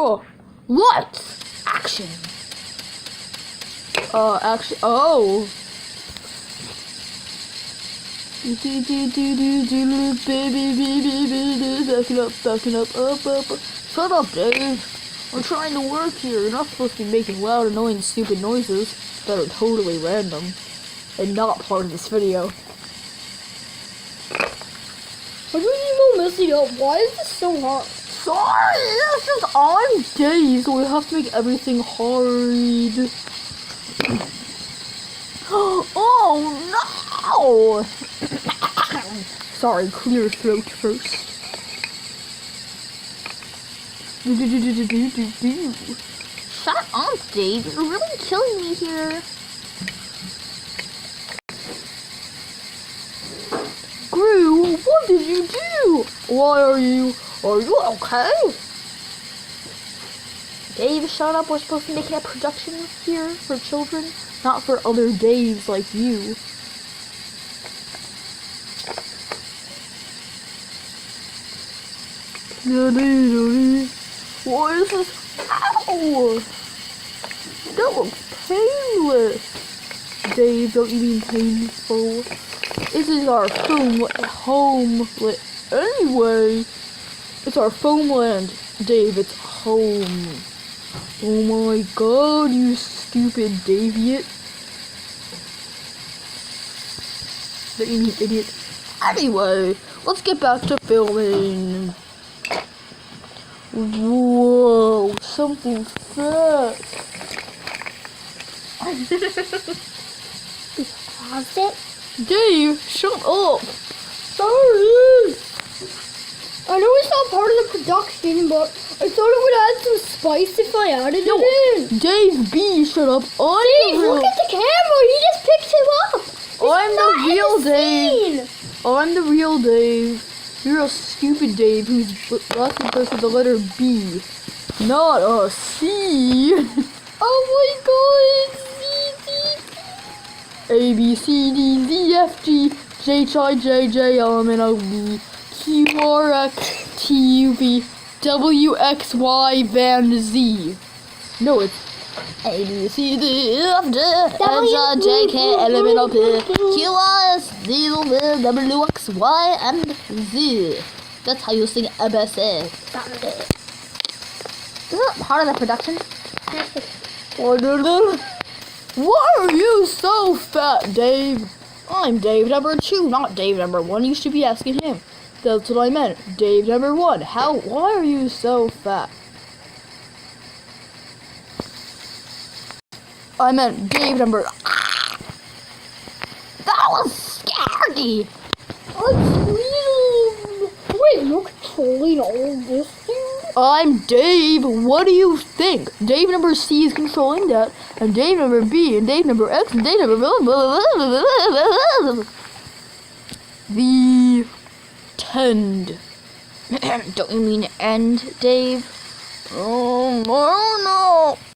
Draw. What? Action. Action. Oh. Backing up, up. Shut up, Dave. I'm trying to work here. You're not supposed to be making loud, annoying, stupid noises that are totally random and not part of this video. How do you know messing up? Why is this so hard? Sorry, it's just I'm Dave, so we have to make everything hard. Oh no! Sorry, clear throat first. Shut up, Dave. You're really killing me here. Gru, what did you do? Why are you okay? Dave, shut up. We're supposed to make a production here for children, not for other Daves like you. What is this? Ow! That looks painless. Dave, don't you mean painful? This is our home. Anyway, it's our homeland, Dave. It's home. Oh my god, you stupid Daviot. Don't you mean idiot? Anyway, let's get back to filming. Whoa, something fast. Pause it. Dave, shut up. Sorry. I know it's not part of the production, but I thought it would add some spice if I added it in. Dave B, shut up. Dave, look at the camera. He just picked him up. I'm the real Dave. I'm the real Dave. You're a stupid Dave who's last first with the letter B, not a C. Oh my god, A, B, C, D, Z, F, G, H, I, J, J, L, M, N, O, P, Q, R, X, T, U, V, W, X, Y, Van, Z. No, it's A, B, C, D, F, G, H, I, J, K, L, M, N, O, P, Q, R, S, T, U, V, W, X, Y, and Z. That's how you sing ABCD. Is that part of the production? Why are you so fat, Dave? I'm Dave number 2, not Dave number 1. You should be asking him. That's what I meant. Dave number 1. Why are you so fat? I meant Dave number... That was scary! Wait, you're controlling all this thing? I'm Dave. What do you think? Dave number C is controlling that, and Dave number B, and Dave number X, and Dave number... The... Tend. Don't you mean end, Dave? Oh, no.